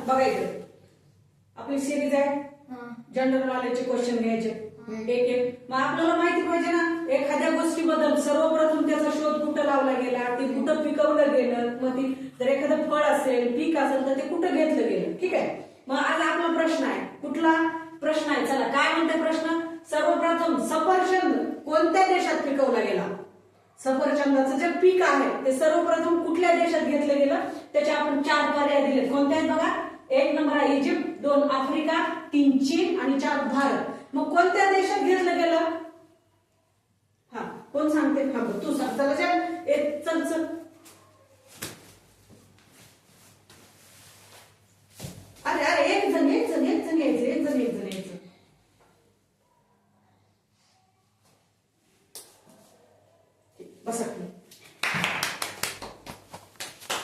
बघा इकडे आपली सिरीज आहे जनरल नॉलेजचे क्वेश्चन घ्यायचे एक एक. मग आपल्याला माहिती पाहिजे ना एखाद्या गोष्टीबद्दल सर्वप्रथम त्याचा शोध कुठं लावला गेला, ते कुठं पिकवलं गेलं, मग ती जर एखादं फळ असेल पीक असेल तर ते कुठं घेतलं गेलं. ठीक आहे. मग आज आपला प्रश्न आहे, कुठला प्रश्न आहे, चला काय म्हणते प्रश्न. सर्वप्रथम सफरचंद कोणत्या देशात पिकवला गेला. सफरचंदाचं जे पीक आहे ते सर्वप्रथम कुठल्या देशात घेतलं गेलं, त्याचे आपण 4 पर्याय दिले. कोणते आहेत बघा. 1 नंबर आहे इजिप्त, 2 आफ्रिका, 3 चीन आणि 4 भारत. मग कोणत्या देशात घेतलं गेलं. हा कोण सांगते. हा तू सांग. चला चल चल. अरे अरे एक जण यायचं. बसा.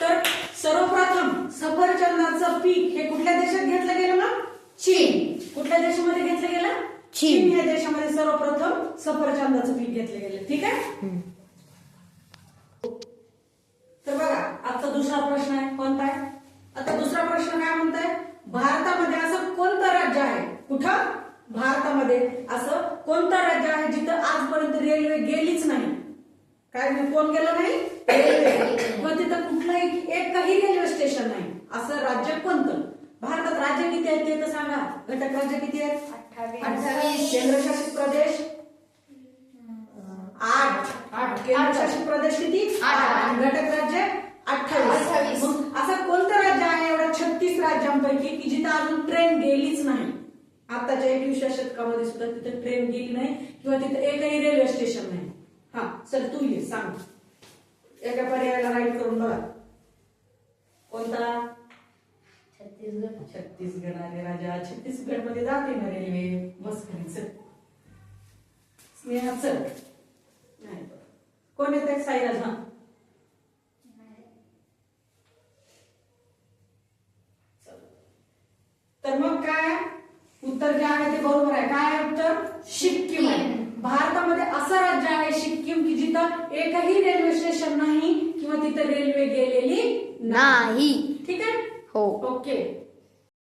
तर सर्वप्रथम सफरचंदाचं पीक हे कुठल्या देशात घेतलं गेलं मग. चीन. कुठल्या देशामध्ये घेतलं गेलं. चीन या देशामध्ये सर्वप्रथम सफरचंदाचं पीक घेतलं गेलं. ठीक आहे. तर बघा आजचा दुसरा प्रश्न आहे. कोणता आहे. आता दुसरा प्रश्न काय म्हणताय. भारतामध्ये असं कोणतं राज्य आहे. कुठं. भारतामध्ये असं कोणतं राज्य आहे जिथं आजपर्यंत रेल्वे गेलीच नाही. काय कोण गेलं नाही. रेल्वे. तिथं कुठलाही एकही रेल्वे स्टेशन नाही असं राज्य कोणतं. भारतात राज्य किती आहेत ते तर सांगा. घटक राज्य किती आहेत. 28. केंद्रशासित प्रदेश 8. केंद्रशासित प्रदेश किती 8. घटक राज्य 28. मग असं कोणतं राज्य आहे एवढ्या 36 राज्यांपैकी की जिथं अजून ट्रेन गेलीच नाही. आताच्या 21व्या शतकामध्ये सुद्धा तिथे ट्रेन गेली नाही किंवा तिथे एकही रेल्वे स्टेशन नाही. हा चल तू ये सांग. एका पर्यायाला राईट करून बघा. कोणता. छत्तीसगड. अरे राजा छत्तीसगड मध्ये जाते ना रेल्वे. बस खरी चल. स्नेहा चल. नाही कोण येत आहे. साईराज. हा तर मग काय उत्तर जे आहे ते बरोबर आहे. काय आहे उत्तर. सिक्कीम आहे. भारतामध्ये असं राज्य आहे सिक्कीम की जिथं एकही रेल्वे स्टेशन नाही किंवा तिथं रेल्वे गेलेली नाही. नाही. ठीक आहे. हो. ओके.